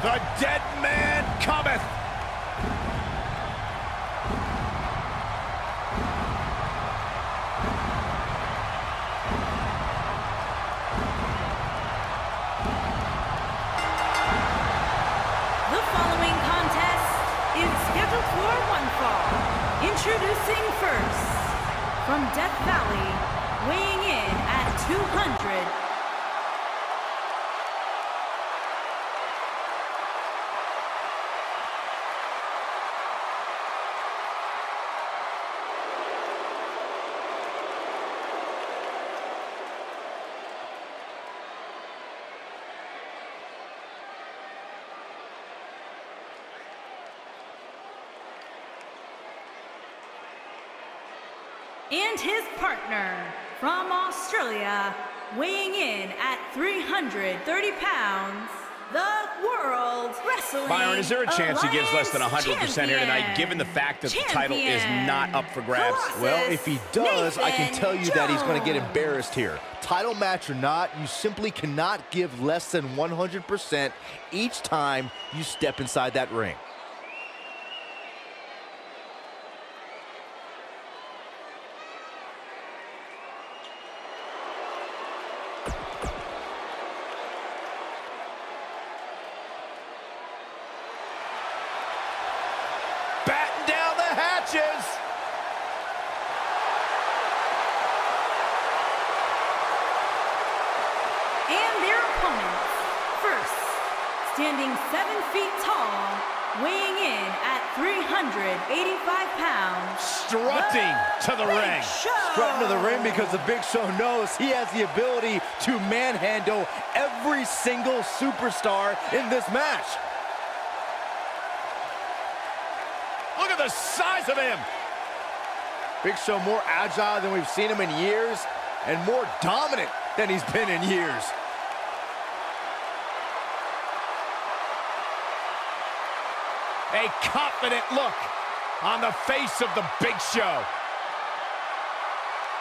The dead man cometh. The following contest is scheduled for one fall. Introducing first, from Death Valley, weighing in at 200. And his partner from Australia, weighing in at 330 pounds, the World Wrestling Byron, is there a chance he gives less than 100% here tonight, Champion. given the fact that the title is not up for grabs? Well, if he does, I can Nathan tell you that he's going to get Jones. embarrassed here. Title match or not, you simply cannot give less than 100% each time you step inside that ring. Batten down the hatches. And their opponents, first, standing 7 feet tall, weighing in at 385 pounds. Strutting to the ring. Strutting to the ring because the Big Show knows he has the ability to manhandle every single superstar in this match. Look at the size of him. Big Show more agile than we've seen him in years, and more dominant than he's been in years. A confident look on the face of the Big Show.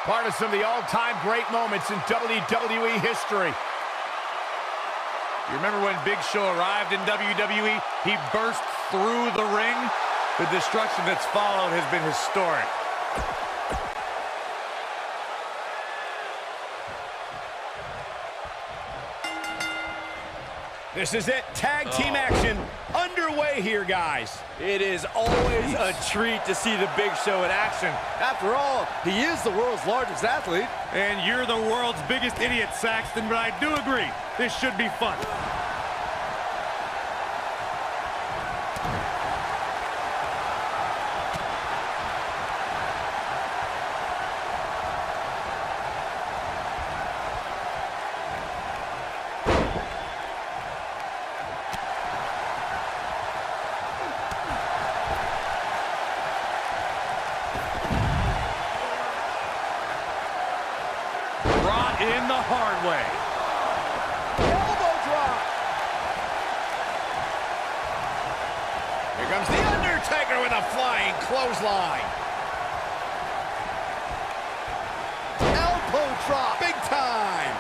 Part of some of the all-time great moments in WWE history. You remember when Big Show arrived in WWE? He burst through the ring. The destruction that's followed has been historic. This is it. Tag team action underway here, guys. It is always a treat to see the Big Show in action. After all, he is the world's largest athlete. And you're the world's biggest idiot, Saxton, but I do agree. This should be fun. Brought in the hard way. Elbow drop. Here comes the Undertaker with a flying clothesline. Elbow drop. Big time.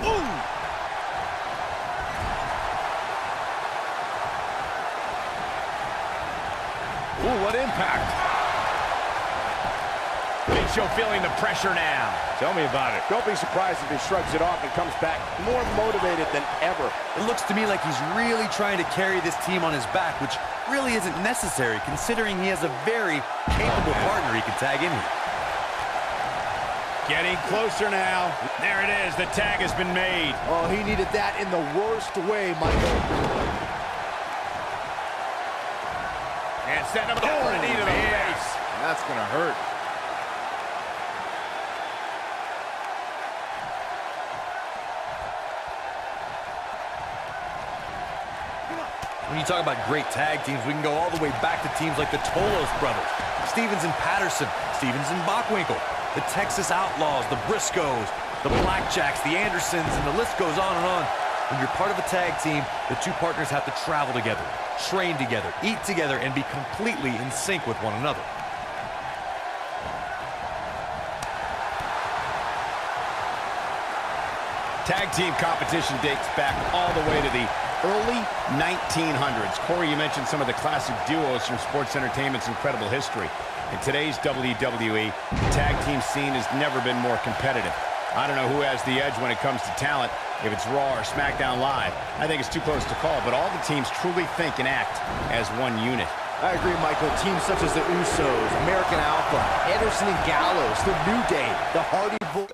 Ooh. Ooh, what impact. Big Show feeling the pressure now. Tell me about it. Don't be surprised if he shrugs it off and comes back more motivated than ever. It looks to me like he's really trying to carry this team on his back, which really isn't necessary considering he has a very capable partner he can tag in here. Getting closer now. There it is. The tag has been made. Oh, he needed that in the worst way, Michael. And setting him down with a knee to the face. That's going to hurt. When you talk about great tag teams, we can go all the way back to teams like the Tolos brothers, Stevens and Patterson, Stevens and Bockwinkel, the Texas Outlaws, the Briscoes, the Blackjacks, the Andersons, and the list goes on and on. When you're part of a tag team, the two partners have to travel together, train together, eat together, and be completely in sync with one another. Tag team competition dates back all the way to the early 1900s. Corey, you mentioned some of the classic duos from sports entertainment's incredible history. In today's WWE, the tag team scene has never been more competitive. I don't know who has the edge when it comes to talent, if it's Raw or SmackDown Live. I think it's too close to call, but all the teams truly think and act as one unit. I agree, Michael. Teams such as the Usos, American Alpha, Anderson and Gallows, the New Day, the Hardy Boys.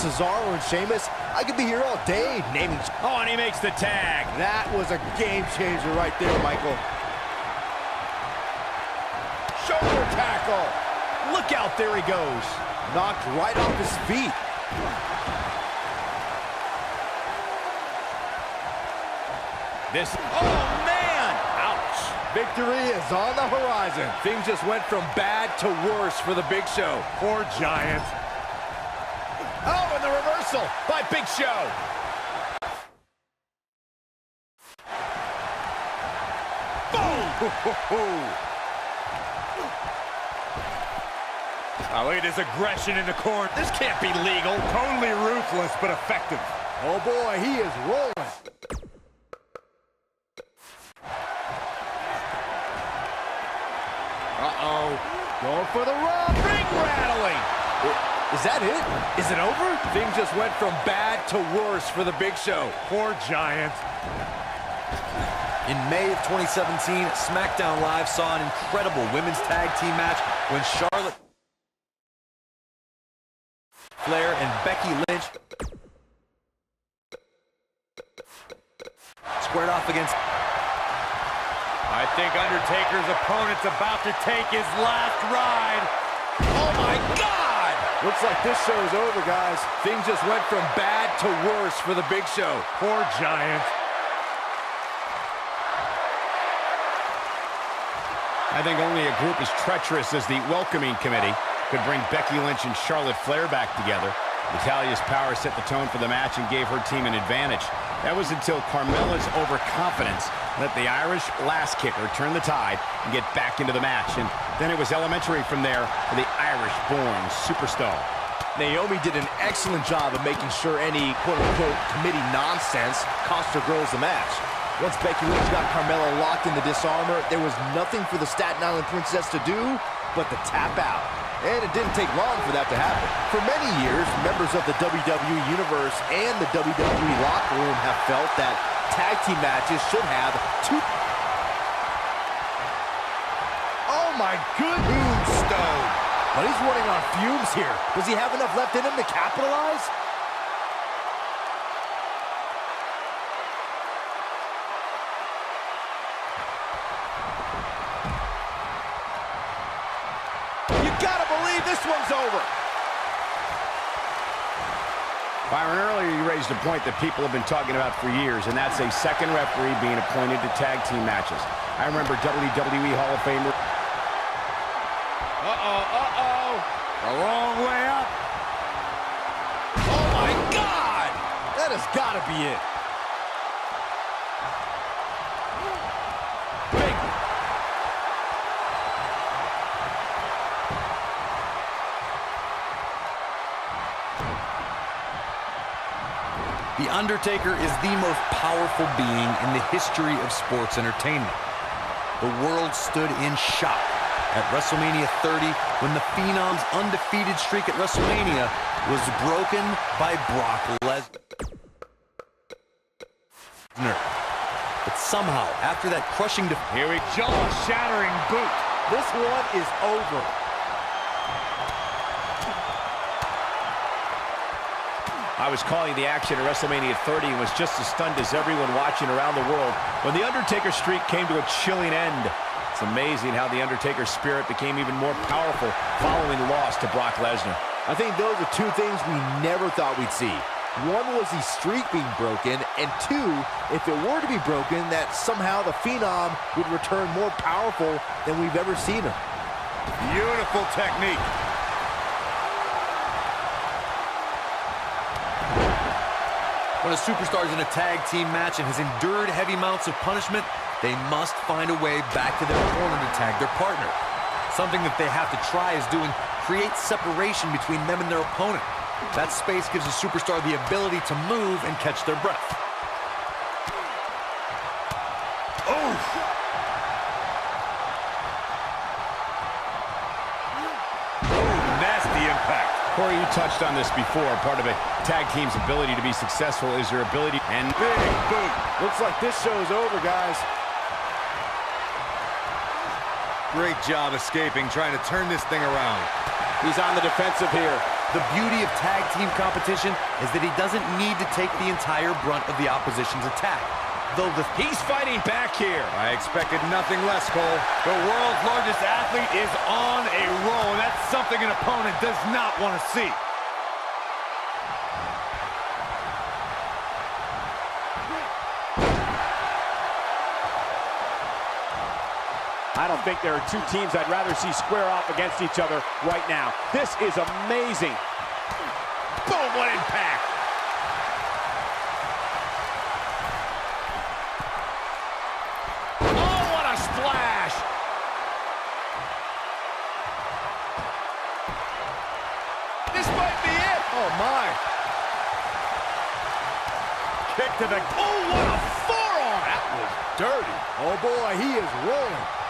Cesaro and Sheamus, I could be here all day naming. Oh, and he makes the tag. That was a game changer right there, Michael. Shoulder tackle. Look out, there he goes. Knocked right off his feet. This, oh man! Ouch. Victory is on the horizon. Things just went from bad to worse for the Big Show. Poor Giant. Oh, and the reversal by Big Show. Boom! Oh, look at his aggression in the corner. This can't be legal. Totally ruthless, but effective. Oh boy, he is rolling. Uh-oh. Going for the rub. Ring rattling. Is that it? Is it over? Things just went from bad to worse for the Big Show. Poor Giant. In May of 2017, SmackDown Live saw an incredible women's tag team match when Charlotte Flair and Becky Lynch squared off against. I think Undertaker's opponent's about to take his last ride. Oh my God! Looks like this show is over, guys. Things just went from bad to worse for the Big Show. Poor Giant. I think only a group as treacherous as the Welcoming Committee could bring Becky Lynch and Charlotte Flair back together. Natalya's power set the tone for the match and gave her team an advantage. That was until Carmella's overconfidence let the Irish lass kicker turn the tide and get back into the match. And then it was elementary from there for the Irish-born superstar. Naomi did an excellent job of making sure any quote-unquote committee nonsense cost her girls the match. Once Becky Lynch got Carmella locked in the disarmor, there was nothing for the Staten Island Princess to do but to tap out. And it didn't take long for that to happen. For many years, members of the WWE Universe and the WWE locker room have felt that tag team matches should have two... Oh my goodness! Tombstone. But he's running on fumes here. Does he have enough left in him to capitalize? Gotta believe this one's over. Byron, earlier you raised a point that people have been talking about for years, and that's a second referee being appointed to tag team matches. I remember WWE Hall of Famer. The wrong way up. Oh my God! That has gotta be it. The Undertaker is the most powerful being in the history of sports entertainment. The world stood in shock at WrestleMania 30 when the Phenom's undefeated streak at WrestleMania was broken by Brock Lesnar. But somehow, after that crushing defeat, Here we jaw-shattering boot. This one is over. I was calling the action at WrestleMania 30 and was just as stunned as everyone watching around the world when the Undertaker streak came to a chilling end. It's amazing how the Undertaker's spirit became even more powerful following the loss to Brock Lesnar. I think those are two things we never thought we'd see. One was the streak being broken, and two, if it were to be broken, that somehow the Phenom would return more powerful than we've ever seen him. Beautiful technique. when a superstar is in a tag team match and has endured heavy amounts of punishment, they must find a way back to their corner to tag their partner. Something that they have to try is doing create separation between them and their opponent. That space gives a superstar the ability to move and catch their breath. Oh! Nasty impact. Corey, you touched on this before. Part of a tag team's ability to be successful is their ability and Big boot. Looks like this show's over, guys. Great job escaping, trying to turn this thing around. He's on the defensive here. The beauty of tag team competition is that he doesn't need to take the entire brunt of the opposition's attack. he's fighting back here. I expected nothing less, Cole. The world's largest athlete is on a roll, and that's something an opponent does not want to see. I don't think there are two teams I'd rather see square off against each other right now. This is amazing. Boom, what impact. Oh, what a splash. This might be it. Oh, my. Kick to the... Oh, what a forearm. That was dirty. Oh, boy, he is rolling.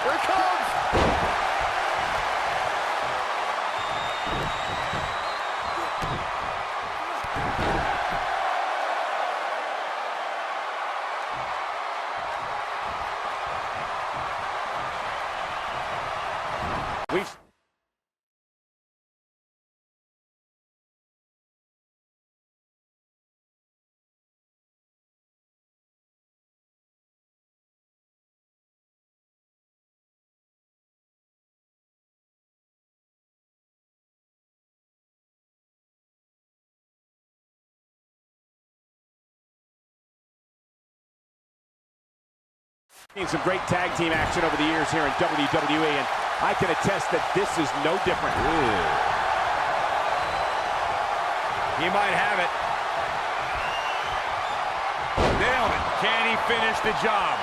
Here it comes. We've seen some great tag team action over the years here in WWE, and I can attest that this is no different. He might have it. Nailed it. Can he finish the job?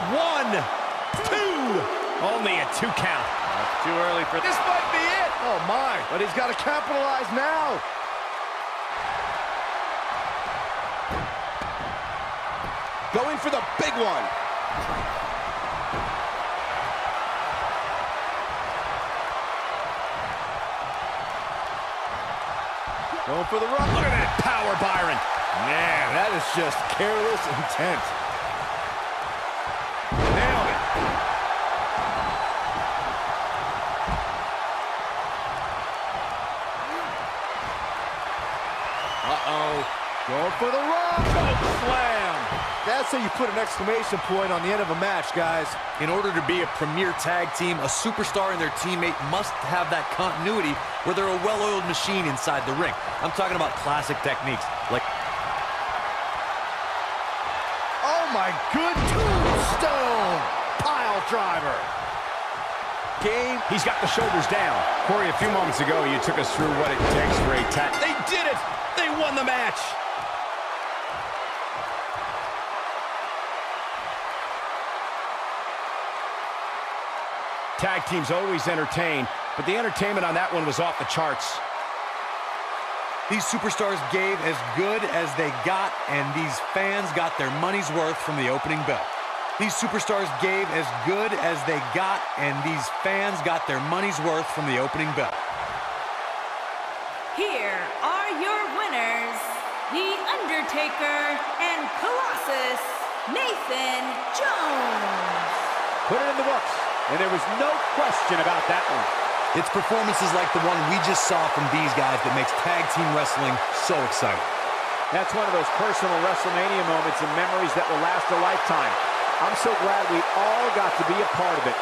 1, 2. Only a 2 count. That's too early for This might be it. Oh, my. But he's got to capitalize now. Going for the big one. Going for the run. Look at that power, Byron. Man, that is just careless intent. Nailed it. Uh-oh. Going for the run. Choke slam. That's how you put an exclamation point on the end of a match, guys. In order to be a premier tag team, a superstar and their teammate must have that continuity where they're a well-oiled machine inside the ring. I'm talking about classic techniques like... Oh, my good tombstone. Pile driver. Game. He's got the shoulders down. Corey, a few moments ago, you took us through what it takes for a tag. They did it. They won the match. Tag teams always entertain, but the entertainment on that one was off the charts. These superstars gave as good as they got, and these fans got their money's worth from the opening bell. These superstars gave as good as they got, and these fans got their money's worth from the opening bell. Here are your winners, The Undertaker and Colossus, Nathan Jones. Put it in the books, and there was no question about that one. It's performances like the one we just saw from these guys that makes tag team wrestling so exciting. That's one of those personal WrestleMania moments and memories that will last a lifetime. I'm so glad we all got to be a part of it.